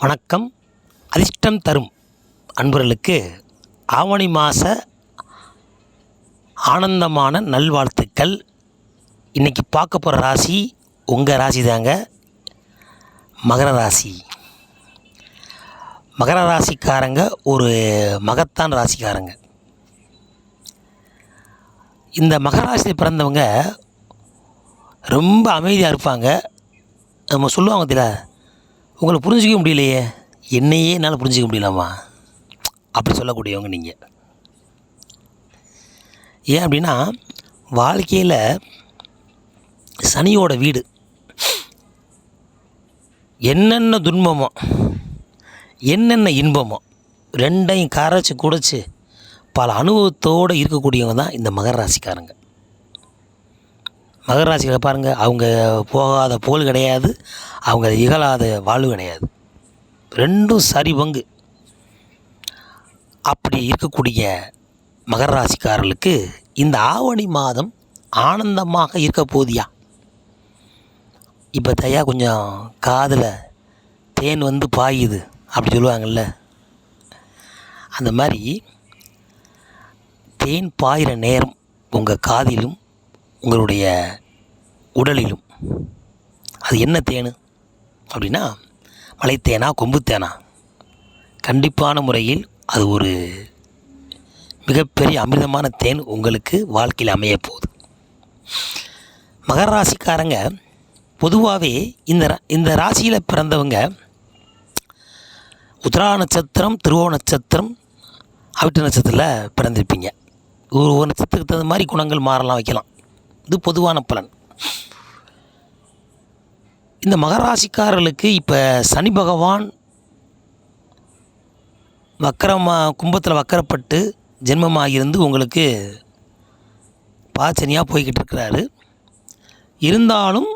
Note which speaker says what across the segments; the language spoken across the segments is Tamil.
Speaker 1: வணக்கம். அதிர்ஷ்டம் தரும் அன்பர்களுக்கு ஆவணி மாத ஆனந்தமான நல்வாழ்த்துக்கள். இன்றைக்கி பார்க்க போகிற ராசி உங்கள் ராசி தாங்க, மகர ராசி. மகர ராசிக்காரங்க ஒரு மகத்தான் ராசிக்காரங்க. இந்த மகர ராசியில் பிறந்தவங்க ரொம்ப அமைதியாக இருப்பாங்க. நம்ம சொல்லுவாங்க தெரியல, உங்களை புரிஞ்சிக்க முடியலையே, என்னையே என்னால் புரிஞ்சிக்க முடியலாமா, அப்படி சொல்லக்கூடியவங்க நீங்கள். ஏன் அப்படின்னா, வாழ்க்கையில் சனியோட வீடு. என்னென்ன துன்பமோ என்னென்ன இன்பமோ ரெண்டையும் கரைச்சி குடிச்சு பல அனுபவத்தோடு இருக்கக்கூடியவங்க தான் இந்த மகர ராசிக்காரங்க. மகர ராசிகளை பாருங்கள், அவங்க போகாத புகழ் கிடையாது, அவங்க இகழாத வாழ்வு கிடையாது, ரெண்டும் சரி பங்கு. அப்படி இருக்கக்கூடிய மகர ராசிக்காரர்களுக்கு இந்த ஆவணி மாதம் ஆனந்தமாக இருக்க போதியா. இப்போ தையா கொஞ்சம் காதில் தேன் வந்து பாயுது அப்படி சொல்லுவாங்கள்ல, அந்த மாதிரி தேன் பாயிற நேரம் உங்கள் காதிலும் உங்களுடைய உடலிலும். அது என்ன தேன் அப்படின்னா, மலைத்தேனா கொம்புத்தேனா, கண்டிப்பான முறையில் அது ஒரு மிகப்பெரிய அமிர்தமான தேன் உங்களுக்கு வாழ்க்கையில் அமைய போகுது. மகர ராசிக்காரங்க பொதுவாகவே இந்த ராசியில் பிறந்தவங்க உத்திரா நட்சத்திரம், திருவோண நட்சத்திரம், அவிட்ட நட்சத்திரத்தில் பிறந்திருப்பீங்க. ஒரு நட்சத்திரத்துக்கு தகுந்த மாதிரி குணங்கள் மாறலாம், வைக்கலாம். இது பொதுவான பலன். இந்த மகர ராசிக்காரர்களுக்கு இப்போ சனி பகவான் கும்பத்தில் வக்கரப்பட்டு ஜென்மமாக இருந்து உங்களுக்கு பாச்சனியாக போய்கிட்டு இருக்கிறாரு. இருந்தாலும்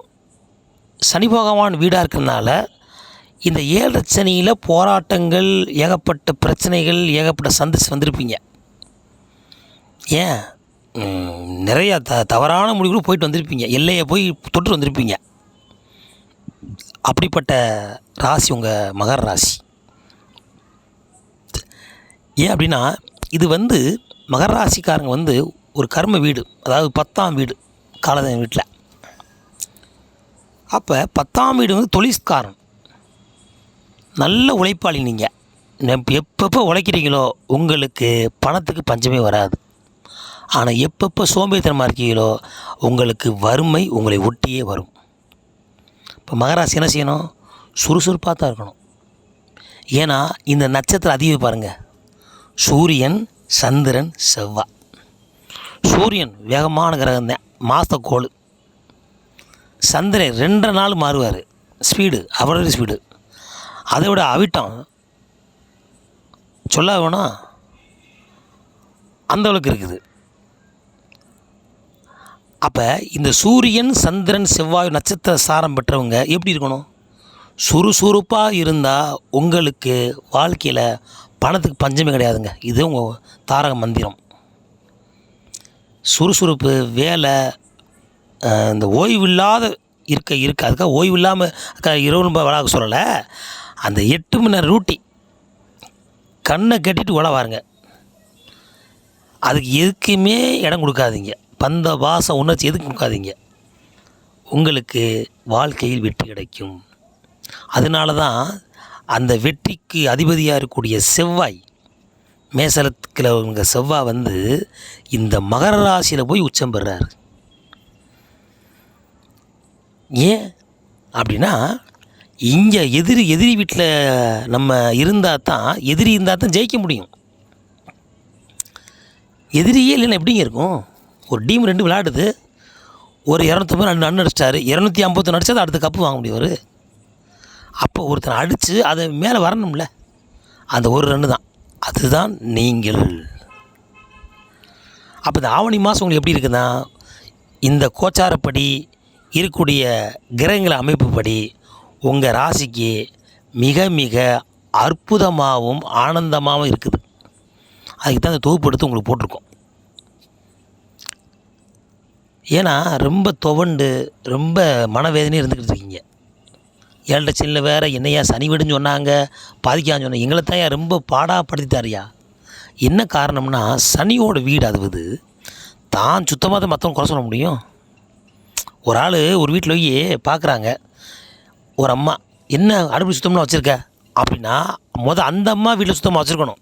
Speaker 1: சனி பகவான் வீடாக இருக்கிறதுனால இந்த 7 சனியில் போராட்டங்கள், ஏகப்பட்ட பிரச்சனைகள், ஏகப்பட்ட சந்திச்சு வந்திருப்பீங்க. ஏன் நிறையா தவறான முடிவுகளும் போயிட்டு வந்திருப்பீங்க, எல்லையை போய் தொட்டு வந்திருப்பீங்க. அப்படிப்பட்ட ராசி உங்கள் மகர ராசி. ஏன் அப்படின்னா, இது மகர ராசிக்காரங்க ஒரு கர்ம வீடு, அதாவது 10ஆம் வீடு காலதேவன் வீட்டில். அப்போ 10ஆம் வீடு தொழில்காரன், நல்ல உழைப்பாளி. நீங்கள் எப்பப்போ உழைக்கிறீங்களோ உங்களுக்கு பணத்துக்கு பஞ்சமே வராது. ஆனால் எப்பப்போ சோம்பேறித்தனமாக இருக்கீங்களோ உங்களுக்கு வறுமை உங்களை ஒட்டியே வரும். இப்போ மகராசி என்ன செய்யணும்? சுறுசுறுப்பாக தான் இருக்கணும். ஏன்னா இந்த நட்சத்திரம் அதிகம் பாருங்கள், சூரியன், சந்திரன், செவ்வாய். சூரியன் வேகமான கிரகம்தான், மாதக்கோள். சந்திரன் 2 நாள் மாறுவார், ஸ்பீடு, அவரோட ஸ்பீடு. அதை விட அவிட்டம் சொல்ல வேணும், அந்தளவுக்கு இருக்குது. அப்போ இந்த சூரியன், சந்திரன், செவ்வாய் நட்சத்திர சாரம் பெற்றவங்க எப்படி இருக்கணும்? சுறுசுறுப்பாக இருந்தால் உங்களுக்கு வாழ்க்கையில் பணத்துக்கு பஞ்சமே கிடையாதுங்க. இது உங்கள் தாரக மந்திரம். சுறுசுறுப்பு, வேலை, இந்த ஓய்வு இல்லாத இருக்க அதுக்காக ஓய்வு இல்லாமல் இரவு விளாக சொல்லலை. அந்த 8 மணி நேரம் ரூட்டி கண்ணை கட்டிட்டு உழவாருங்க. அதுக்கு எதுக்குமே இடம் கொடுக்காதீங்க, பந்த வாசம் உணர்ச்சி எதுக்கு கொடுக்காதீங்க. உங்களுக்கு வாழ்க்கையில் வெற்றி கிடைக்கும். அதனால தான் அந்த வெற்றிக்கு அதிபதியாக இருக்கக்கூடிய செவ்வாய், மேசலத்தில் உங்கள் செவ்வாய் இந்த மகர ராசியில் போய் உச்சம் பெறுறாரு. ஏன் அப்படின்னா, இங்கே எதிரி வீட்டில் நம்ம இருந்தால் தான், எதிரி இருந்தால் தான் ஜெயிக்க முடியும். எதிரியே இல்லைன்னா எப்படிங்க இருக்கும்? ஒரு டீம் 2 விளையாடுது, ஒரு 250 ரன் அடிச்சிட்டாரு, 251 அடித்தா அடுத்த கப்பு வாங்க முடியும். அப்போ ஒருத்தனை அடித்து அதை மேலே வரணும்ல, அந்த ஒரு ரன்னு தான், அதுதான் நீங்கள். அப்போ இந்த ஆவணி மாதம் உங்களுக்கு எப்படி இருக்குன்னா, இந்த கோச்சாரப்படி இருக்கக்கூடிய கிரகங்கள அமைப்புப்படி உங்கள் ராசிக்கு மிக மிக அற்புதமாகவும் ஆனந்தமாகவும் இருக்குது. அதுக்கு தான் இந்த தொகுப்பு எடுத்து உங்களுக்கு போட்டிருக்கோம். ஏன்னா ரொம்ப துவண்டு ரொம்ப மனவேதனையும் இருந்துக்கிட்டு இருக்கீங்க. ஏழரை சனியில் வேறு என்னையா சனி வீடுன்னு சொன்னாங்க, பாதிக்கான்னு சொன்னாங்க. எங்களை தான் ரொம்ப பாடாப்படுத்திட்டாரியா. என்ன காரணம்னா சனியோட வீடு அதுவது. தான் சுத்தமாக தான் மற்றவங்க குறை சொல்ல முடியும். ஒரு ஆள் ஒரு வீட்டில் போய் பார்க்குறாங்க, ஒரு அம்மா என்ன அடுப்பு சுத்தமாக வச்சுருக்க அப்படின்னா அந்த அம்மா வீட்டில் சுத்தமாக வச்சுருக்கணும்.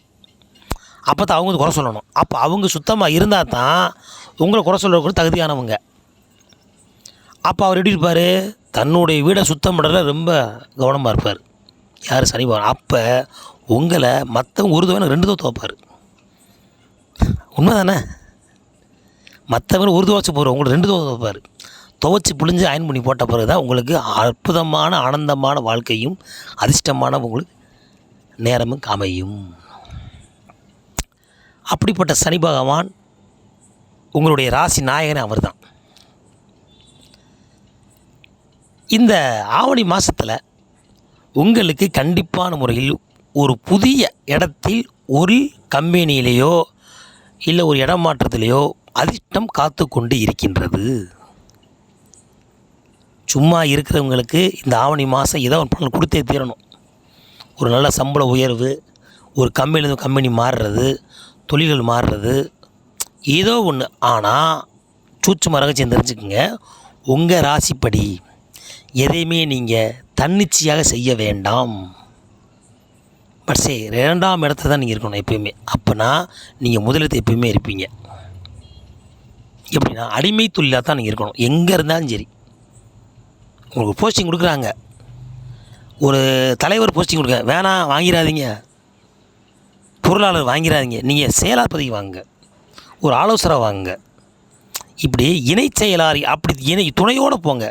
Speaker 1: அப்போ தான் அவங்க குறை சொல்லணும். அப்போ அவங்க சுத்தமாக இருந்தால் தான் உங்களை குறை சொல்ல தகுதியானவங்க. அப்போ அவர் எப்படி இருப்பார்? தன்னுடைய வீடை சுத்தம் பண்ணுறதுல ரொம்ப கவனமாக இருப்பார். யார்? சனி பகவான். அப்போ உங்களை மற்றவங்க ஒரு தவணை 2 தடவை துவைப்பார். உண்மை தானே? மற்றவங்க ஒரு துவைச்சி போகிறோம், உங்களை 2 தடவை துவைப்பார். துவைச்சி புழிஞ்சு அயன் பண்ணி போட்ட பிறகு தான் உங்களுக்கு அற்புதமான ஆனந்தமான வாழ்க்கையும் அதிர்ஷ்டமான உங்களுக்கு நேரமும் அமையும். அப்படிப்பட்ட சனி பகவான் உங்களுடைய ராசி நாயகனே அவர் தான். இந்த ஆவணி மாதத்தில் உங்களுக்கு கண்டிப்பான முறையில் ஒரு புதிய இடத்தில் ஒரு கம்பெனியிலேயோ இல்லை ஒரு இடம் மாற்றத்திலேயோ அதிர்ஷ்டம் காத்து கொண்டு இருக்கின்றது. சும்மா இருக்கிறவங்களுக்கு இந்த ஆவணி மாதம் ஏதோ ஒரு பலன் கொடுத்தே தீரணும். ஒரு நல்ல சம்பள உயர்வு, ஒரு கம்பெனிலேருந்து கம்பெனி மாறுறது, தொழில்கள் மாறுறது, ஏதோ ஒன்று. ஆனால் சூட்சும ரகசியம் தெரிஞ்சுக்குங்க, உங்கள் ராசிப்படி எதையுமே நீங்கள் தன்னிச்சையாக செய்ய வேண்டாம். பட் 2ஆம் இடத்துல தான் நீங்கள் இருக்கணும் எப்பயுமே. அப்போனா நீங்கள் முதலிடத்தை எப்பயுமே இருப்பீங்க. எப்படின்னா அடிமை தொழிலாக தான் நீங்கள் இருக்கணும். எங்கே இருந்தாலும் சரி. உங்களுக்கு போஸ்டிங் கொடுக்குறாங்க, ஒரு தலைவர் போஸ்டிங் கொடுக்க வேணாம், வாங்கிடாதீங்க. பொருளாளர் வாங்கிறாதீங்க, நீங்கள் செயலாளர் பதவி வாங்க, ஒரு ஆலோசனை வாங்க. இப்படி இணை செயலாளர் அப்படி துணையோடு போங்க.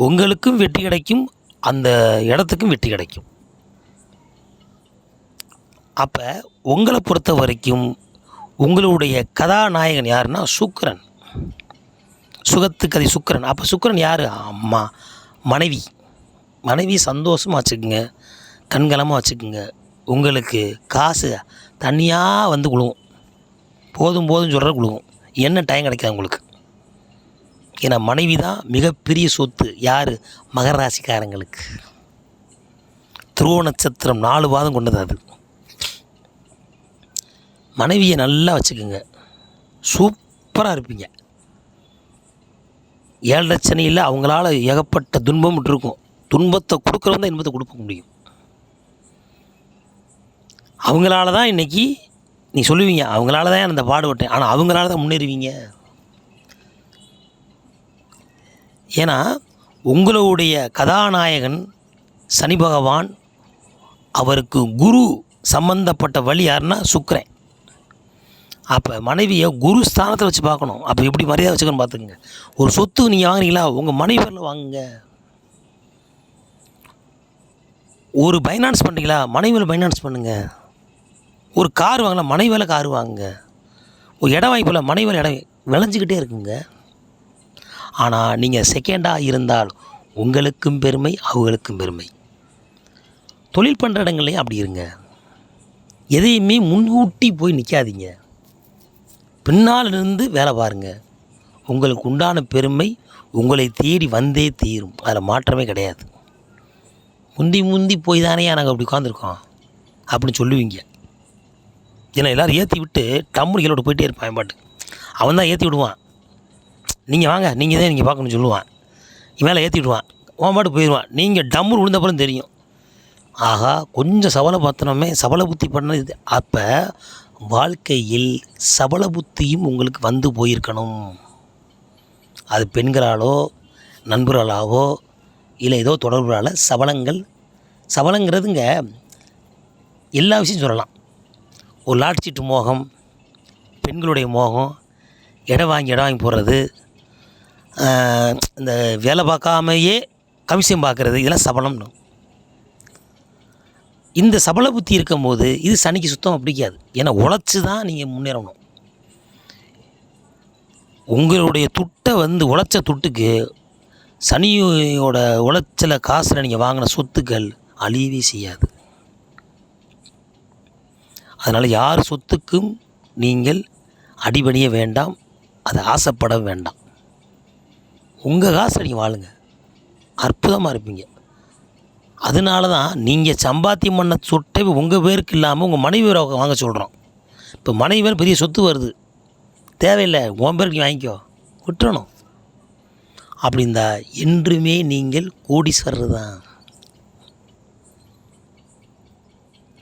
Speaker 1: உங்களுக்கும் வெற்றி கிடைக்கும், அந்த இடத்துக்கும் வெற்றி கிடைக்கும். அப்போ உங்களை பொறுத்த வரைக்கும் உங்களுடைய கதாநாயகன் யாருன்னா சுக்கிரன். சுகத்துக்கு அது சுக்கிரன். அப்போ சுக்கிரன் யார்? அம்மா, மனைவி சந்தோஷமாக வச்சுக்குங்க, கண்கலமாக வச்சுக்குங்க. உங்களுக்கு காசு தனியாக வந்து விழுவும், போதும் சொல்கிற விழுவும். என்ன டைம் கிடைக்காது உங்களுக்கு. ஏன்னா மனைவி தான் மிகப்பெரிய சொத்து. யார்? மகர ராசிக்காரங்களுக்கு. துருவ நட்சத்திரம் 4 பாதம் கொண்டது அது. மனைவியை நல்லா வச்சுக்கோங்க, சூப்பராக இருப்பீங்க. 7 சனியில் அவங்களால ஏகப்பட்ட துன்பம் இருக்கும். துன்பத்தை கொடுக்குறவங்க தான் இன்பத்தை கொடுக்க முடியும். அவங்களால தான் இன்றைக்கி நீ சொல்லுவீங்க, அவங்களால தான் அந்த பாடுபட்டேன், ஆனால் அவங்களால தான் முன்னேறுவீங்க. ஏன்னா உங்களுடைய கதாநாயகன் சனி பகவான், அவருக்கு குரு சம்பந்தப்பட்ட வழி யாருன்னா சுக்கிரன். அப்போ மனைவியை குரு ஸ்தானத்தில் வச்சு பார்க்கணும். அப்போ எப்படி மரியாதை வச்சுக்கணும் பார்த்துக்குங்க. ஒரு சொத்து நீங்கள் வாங்குறீங்களா, உங்கள் மனைவி பேரில் வாங்குங்க. ஒரு பைனான்ஸ் பண்ணுறீங்களா, மனைவியில் பைனான்ஸ் பண்ணுங்கள். ஒரு கார் வாங்கலாம், மனைவியில் கார் வாங்குங்க. ஒரு இடம் வாங்கிப்போல, மனைவியில் இடம் விளைஞ்சிக்கிட்டே இருக்குங்க. ஆனால் நீங்கள் செகண்டாக இருந்தால் உங்களுக்கும் பெருமை, அவங்களுக்கும் பெருமை. தொழில் பண்ணுற இடங்கள்லையும் அப்படி இருங்க. எதையுமே முன்கூட்டி போய் நிற்காதீங்க, பின்னால் இருந்து வேலை பாருங்கள். உங்களுக்கு உண்டான பெருமை உங்களை தேடி வந்தே தீரும், அதில் மாற்றமே கிடையாது. முந்தி போய் தானே நாங்கள் அப்படி உட்காந்துருக்கோம் அப்படின்னு சொல்லுவீங்க. ஏன்னா எல்லோரும் ஏற்றி விட்டு டம்முன்னு கீழோட போயிட்டே இருப்பான் பாட்டு. அவன் தான் ஏற்றி விடுவான், நீங்கள் வாங்க, நீங்கள் தான் நீங்கள் பார்க்கணும்னு சொல்லுவான். இவன் ஏற்றி விடுவான், உன் பாட்டு போயிடுவான். நீங்கள் டம்முன்னு விழுந்தப்பறம் தெரியும், ஆகா கொஞ்சம் சபல பத்திரமே சபல புத்தி பண்ணது. அப்போ வாழ்க்கையில் சபல புத்தியும் உங்களுக்கு வந்து போயிருக்கணும். அது பெண்களாலோ நண்பர்களாவோ இல்லை ஏதோ தொடர்புகளால் சபலங்கிறதுங்க எல்லா விஷயம் சொல்லலாம். ஒரு லாட்சீட்டு மோகம், பெண்களுடைய மோகம், இடம் வாங்கி போடுறது, இந்த வேலை பார்க்காமையே கமிஷன் பார்க்குறது, இதெல்லாம் சபலம்னு. இந்த சபல புத்தி இருக்கும்போது இது சனிக்கு சுத்தமாக பிடிக்காது. ஏன்னா உழைச்சி தான் நீங்கள் முன்னேறணும். உங்களுடைய துட்டை உழைச்ச துட்டுக்கு சனியோட உழைச்சல காசில் நீங்கள் வாங்கின சொத்துக்கள் அழியவே செய்யாது. அதனால் யார் சொத்துக்கும் நீங்கள் அடிபணிய வேண்டாம், அதை ஆசைப்பட வேண்டாம். உங்கள் காசை நீங்கள் வாழுங்க, அற்புதமாக இருப்பீங்க. அதனால தான் நீங்கள் சம்பாத்தியம் பண்ண சொட்டை உங்கள் பேருக்கு இல்லாமல் உங்கள் மனைவி பேரை வாங்க சொல்கிறோம். இப்போ மனைவி பேர் பெரிய சொத்து வருது, தேவையில்லை, உன் பேருக்கு வாங்கிக்கோ, விட்டுறணும். அப்படி இருந்தால் என்றுமே நீங்கள் கோடீஸ்வரர் தான்.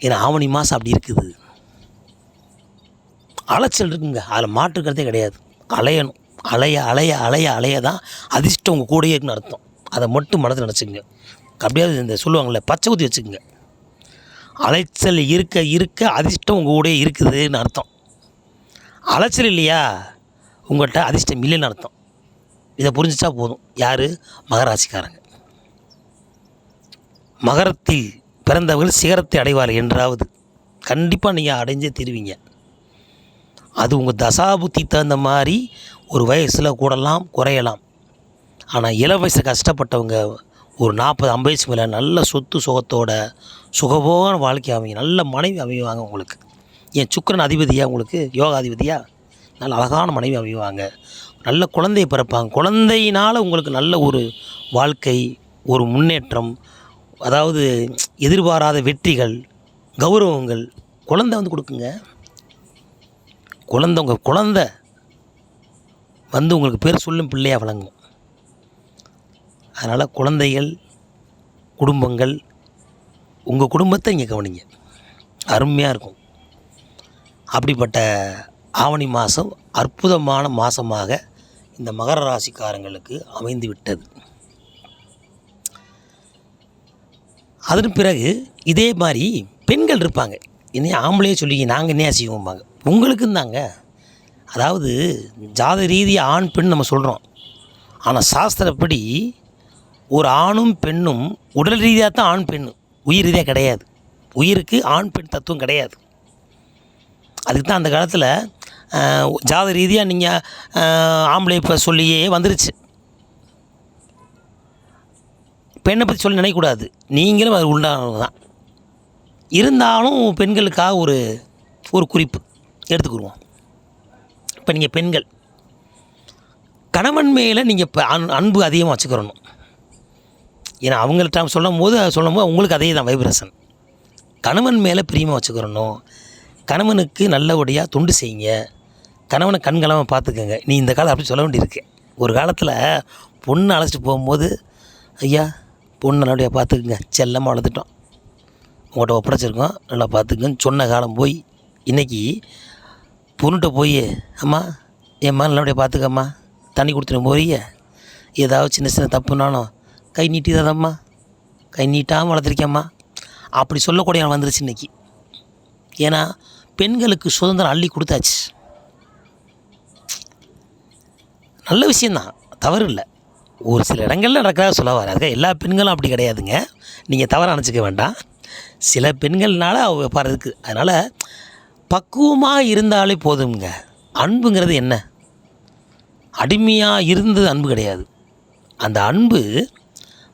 Speaker 1: ஏன்னா ஆவணி மாதம் அப்படி இருக்குது, அலைச்சல் இருக்குங்க, அதில் மாற்றுக்கிறதே கிடையாது. அலையணும், அலைய அலைய அலைய அலைய தான் அதிர்ஷ்டம் உங்கள் கூடயே இருக்குன்னு அர்த்தம். அதை மட்டும் மனதில் நினச்சிங்க. அப்படியாவது இந்த சொல்லுவாங்கள்ல, பச்சை ஊற்றி வச்சுக்கோங்க. அலைச்சல் இருக்க இருக்க அதிர்ஷ்டம் உங்கள் கூடயே இருக்குதுன்னு அர்த்தம். அலைச்சல் இல்லையா, உங்கள்கிட்ட அதிர்ஷ்டம் இல்லைன்னு அர்த்தம். இதை புரிஞ்சிச்சா போதும். யார்? மகராசிக்காரங்க. மகரத்தில் பிறந்தவர்கள் சிகரத்தை அடைவார்கள் என்றாவது. கண்டிப்பாக நீங்கள் அடைஞ்சே தருவீங்க. அது உங்கள் தசாபுத்தி தகுந்த மாதிரி ஒரு வயசில் கூடலாம் குறையலாம். ஆனால் இள வயசில் கஷ்டப்பட்டவங்க ஒரு 40-50 வயசு மேலே நல்ல சொத்து சுகத்தோட சுகபோகமான வாழ்க்கை அமையும், நல்ல மனைவி அமைவாங்க உங்களுக்கு. என் சுக்கிரன் அதிபதியாக உங்களுக்கு, யோகாதிபதியாக, நல்ல அழகான மனைவி அமைவாங்க, நல்ல குழந்தையை பிறப்பாங்க. குழந்தையினால் உங்களுக்கு நல்ல ஒரு வாழ்க்கை, ஒரு முன்னேற்றம், அதாவது எதிர்பாராத வெற்றிகள், கௌரவங்கள் குழந்தை வந்து கொடுக்குங்க. உங்கள் குழந்தை வந்து உங்களுக்கு பேர் சொல்லும் பிள்ளையாக வழங்கும். அதனால் குழந்தைகள், குடும்பங்கள், உங்கள் குடும்பத்தை இங்கே கவனிங்க, அருமையாக இருக்கும். அப்படிப்பட்ட ஆவணி மாதம் அற்புதமான மாதமாக இந்த மகர ராசிக்காரங்களுக்கு அமைந்து விட்டது. அதன் பிறகு இதே மாதிரி பெண்கள் இருப்பாங்க. என்னைய ஆம்பளையே சொல்லி நாங்கள் என்ன செய்வோம்பாங்க. உங்களுக்கும் தாங்க. அதாவது ஜாத ரீதியாக ஆண் பெண் நம்ம சொல்கிறோம், ஆனால் சாஸ்திரப்படி ஒரு ஆணும் பெண்ணும் உடல் ரீதியாக தான் ஆண் பெண், உயிர் ரீதியாக கிடையாது. உயிருக்கு ஆண் பெண் தத்துவம் கிடையாது. அதுக்கு தான் அந்த காலத்தில் ஜாத ரீதியாக நீங்கள் ஆம்பளை இப்போ சொல்லியே வந்துருச்சு. பெண்ணை பற்றி சொல்லி நினைக்கக்கூடாது, நீங்களும் அது உண்டானது தான். இருந்தாலும் பெண்களுக்காக ஒரு குறிப்பு எடுத்துக்கிடுவோம். இப்போ நீங்கள் பெண்கள் கணவன் மேலே நீங்கள் இப்போ அன்பு அதிகமாக வச்சுக்கிறணும். ஏன்னா அவங்கள்ட்ட சொல்லும்போது உங்களுக்கு அதே தான் வைப்ரேஷன். கணவன் மேலே பிரியமாக வச்சுக்கிறணும். கணவனுக்கு நல்லபடியாக தொண்டு செய்யுங்க. கணவனை கண்களாமல் பார்த்துக்கங்க. நீ இந்த காலம் அப்படி சொல்ல வேண்டியிருக்கு. ஒரு காலத்தில் பொண்ணு அழைச்சிட்டு போகும்போது, ஐயா பொண்ணு நல்லபடியாக பார்த்துக்குங்க, செல்லமாக வளர்த்துட்டோம், உங்கள்கிட்ட ஒப்படைச்சிருக்கோம், நல்லா பார்த்துக்குங்கன்னு சொன்ன காலம் போய் இன்றைக்கி பொண்ணுகிட்ட போய், அம்மா என்ம்மா நல்லபடியாக பார்த்துக்கம்மா, தண்ணி கொடுத்துட்டு போறீங்க, ஏதாவது சின்ன சின்ன தப்புனாலும் கை நீட்டிதாதம்மா, கை நீட்டாமல் வளர்த்துருக்கேம்மா, அப்படி சொல்லக்கூடிய வந்துருச்சு இன்றைக்கி. ஏன்னா பெண்களுக்கு சுதந்திரம் அள்ளி கொடுத்தாச்சு. நல்ல விஷயந்தான், தவறு இல்லை. ஒரு சில இடங்களில் நடக்கிறதா சொல்ல வர, அதுக்காக எல்லா பெண்களும் அப்படி கிடையாதுங்க, நீங்கள் தவறாக நினச்சிக்க வேண்டாம். சில பெண்கள்னால அவங்க பாரு இருக்குது. அதனால் பக்குவமாக இருந்தாலே போதுங்க. அன்புங்கிறது என்ன, அடிமையாக இருந்தது அன்பு கிடையாது. அந்த அன்பு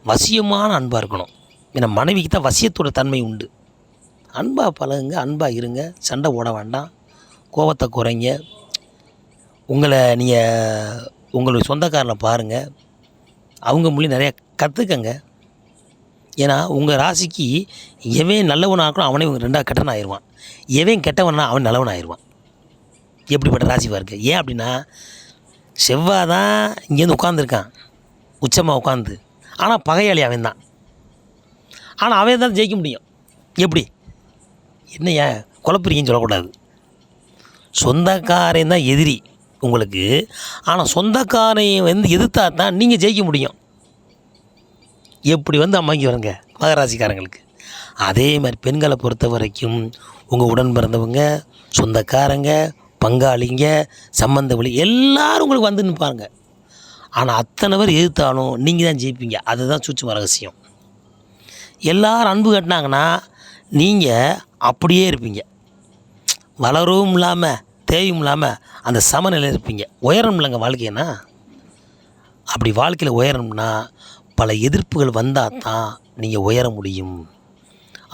Speaker 1: வசியமான அன்பாக இருக்கணும். ஏன்னா மனைவிக்கு தான் வசியத்தோட தன்மை உண்டு. அன்பாக பழகுங்க, அன்பாக இருங்க, சண்டை போட வேண்டாம், கோபத்தை குறைங்க. நீங்கள் உங்களுடைய சொந்தக்காரனை பாருங்கள், அவங்க மொழி நிறையா கற்றுக்கங்க. ஏன்னா உங்கள் ராசிக்கு எவன் நல்லவனாக இருக்கணும் அவனே ரெண்டாவது கெட்டவன் ஆயிடுவான், எவன் கெட்டவனா அவன் நல்லவன் ஆயிடுவான். எப்படிப்பட்ட ராசி பாருங்க. ஏன் அப்படின்னா செவ்வாய் தான் இங்கேருந்து உட்காந்துருக்கான், உச்சமாக உட்காந்து, ஆனால் பகையாளி அவன் தான். ஆனால் அவன் தான் ஜெயிக்க முடியும். எப்படி, என்னையா குழப்பறீங்கன்னு சொல்லக்கூடாது. சொந்தக்காரன் தான் எதிரி உங்களுக்கு, ஆனால் சொந்தக்காரையும் எதிர்த்தா தான் நீங்கள் ஜெயிக்க முடியும். எப்படி அம்மாக்கி வருங்க மகராசிக்காரங்களுக்கு. அதே மாதிரி பெண்களை பொறுத்த வரைக்கும் உங்கள் உடன் பிறந்தவங்க, சொந்தக்காரங்க, பங்காளிங்க, சம்பந்த வழி எல்லோரும் உங்களுக்கு வந்து நிற்பாங்க. ஆனால் அத்தனை பேர் எதிர்த்தாலும் நீங்கள் தான் ஜெயிப்பீங்க. அதுதான் சூட்சும ரகசியம். எல்லோரும் அன்பு கட்டினாங்கன்னா நீங்கள் அப்படியே இருப்பீங்க, வளரவும் இல்லாமல் தேவையும் இல்லாமல் அந்த சமநிலையில் இருப்பீங்க. உயரம் இல்லைங்க வாழ்க்கைன்னா. அப்படி வாழ்க்கையில் உயரணும்னா பல எதிர்ப்புகள் வந்தால் தான் நீங்கள் உயர முடியும்.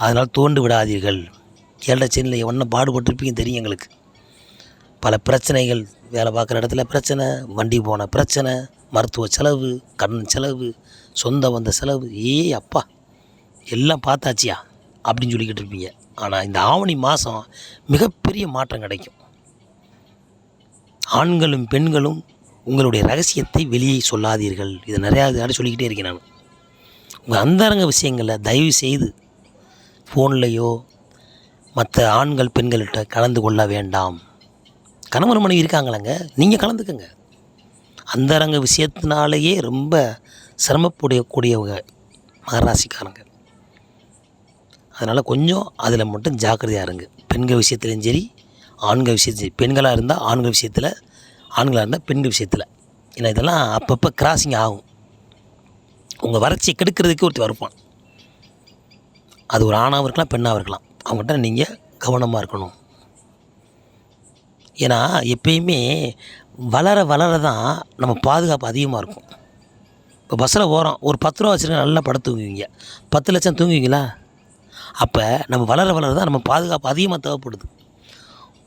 Speaker 1: அதனால் தோண்டு விடாதீர்கள். ஏழச்சனில் ஒன்றும் பாடுபட்டுருப்பீங்க தெரியும் எங்களுக்கு. பல பிரச்சனைகள், வேலை பார்க்குற இடத்துல பிரச்சனை, வண்டி போன பிரச்சனை, மருத்துவ செலவு, கடன் செலவு, சொந்த வந்த செலவு, அப்பா எல்லாம் பார்த்தாச்சியா அப்படின்னு சொல்லிக்கிட்டு இருப்பீங்க. ஆனால் இந்த ஆவணி மாதம் மிகப்பெரிய மாற்றம் கிடைக்கும். ஆண்களும் பெண்களும் உங்களுடைய ரகசியத்தை வெளியே சொல்லாதீர்கள். இதை நிறையா சொல்லிக்கிட்டே இருக்கேன் நான். உங்கள் அந்தரங்க விஷயங்களை தயவு செய்து ஃபோன்லேயோ மற்ற ஆண்கள் பெண்கள்கிட்ட கலந்து கொள்ள வேண்டாம். கணவன் மனைவி இருக்காங்களங்க, நீங்கள் கலந்துக்கங்க. அந்தரங்க விஷயத்தினாலேயே ரொம்ப சிரமப்படக்கூடியவங்க மகராசிக்காரங்க. அதனால் கொஞ்சம் அதில் மட்டும் ஜாக்கிரதையாக இருங்க. பெண்கள் விஷயத்துலையும் சரி, ஆண்கள் விஷயத்துலையும். பெண்களாக இருந்தால் ஆண்கள் விஷயத்தில், ஆண்களாக இருந்தால் பெண்கள் விஷயத்தில். ஏன்னா இதெல்லாம் அப்பப்போ கிராசிங் ஆகும். உங்கள் வறட்சியை கெடுக்கிறதுக்கு ஒருத்தர் வருப்பான். அது ஒரு ஆணாகவும் இருக்கலாம், பெண்ணாகவும் இருக்கலாம். அவங்ககிட்ட நீங்கள் கவனமாக இருக்கணும். ஏன்னா எப்பயுமே வளர வளர தான் நம்ம பாதுகாப்பு அதிகமாக இருக்கும். இப்போ பஸ்ஸில் போகிறோம், ஒரு 10 ரூபா வச்சுருக்க நல்லா படுத்து தூங்குவீங்க. 10 லட்சம் தூங்குவீங்களா? அப்போ நம்ம வளர வளர தான் நம்ம பாதுகாப்பு அதிகமாக தேவைப்படுது.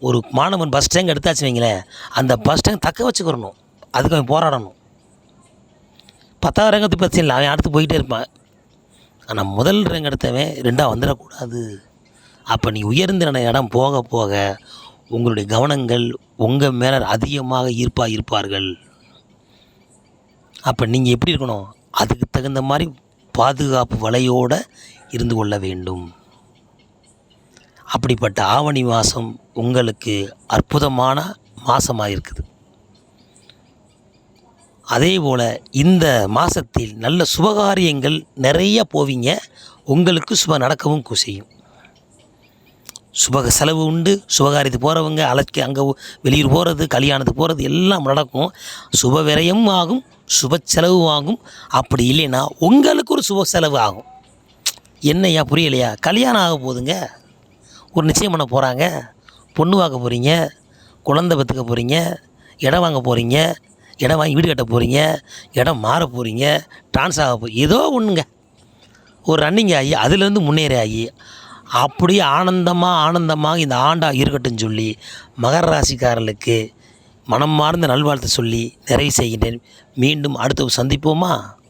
Speaker 1: ஒரு மாணவன் பஸ் ஸ்டாண்ட் எடுத்தாச்சு வைங்களேன், அந்த பஸ் ஸ்டாண்ட் தக்க வச்சுக்கிறணும். அதுக்கு அவன் போராடணும். 10வது ரேங்க் எடுத்து பிரச்சனை இல்லை, அவன் அடுத்து போயிட்டே இருப்பான். ஆனால் முதல் ரேங்க் எடுத்தவன் 2ஆக வந்துடக்கூடாது. அப்போ நீ உயர்ந்த இடம் போக போக உங்களுடைய கவனங்கள் உங்கள் மேலே அதிகமாக இருப்பார்கள். அப்போ நீங்கள் எப்படி இருக்கணும்? அதுக்கு தகுந்த மாதிரி பாதுகாப்பு வலையோடு இருந்து கொள்ள வேண்டும். அப்படிப்பட்ட ஆவணி மாதம் உங்களுக்கு அற்புதமான மாதமாக இருக்குது. அதே போல் இந்த மாதத்தில் நல்ல சுபகாரியங்கள் நிறைய போவீங்க. உங்களுக்கு சுப நடக்கவும் செய்யும். சுப செலவு உண்டு. சுபகாரியத்துக்கு போகிறவங்க அங்கே வெளியூர் போகிறது, கல்யாணத்துக்கு போகிறது எல்லாம் நடக்கும். சுப விரயம் ஆகும், சுப செலவு ஆகும். அப்படி இல்லைன்னா உங்களுக்கு ஒரு சுப செலவு ஆகும். என்னையா புரியலையா? கல்யாணம் ஆக போகுதுங்க, ஒரு நிச்சயம் பண்ண போகிறாங்க, பொண்ணு பார்க்க போகிறீங்க, குழந்தை பெற்றுக்க போகிறீங்க, இடம் வாங்க போகிறீங்க, இடம் வாங்கி வீடு கட்ட போகிறீங்க, இடம் மாற போகிறீங்க, ட்ரான்ஸ்ஃபர் ஆக ஏதோ ஒன்றுங்க, ஒரு ரன்னிங் ஆகி அதுலேருந்து முன்னேறி ஆகி அப்படியே ஆனந்தமாக இந்த ஆண்டாக இருக்கட்டும் சொல்லி மகர ராசிக்காரர்களுக்கு மனம் மார்ந்த நல்வாழ்த்து சொல்லி நிறைவு செய்கின்றேன். மீண்டும் அடுத்த சந்திப்போமா?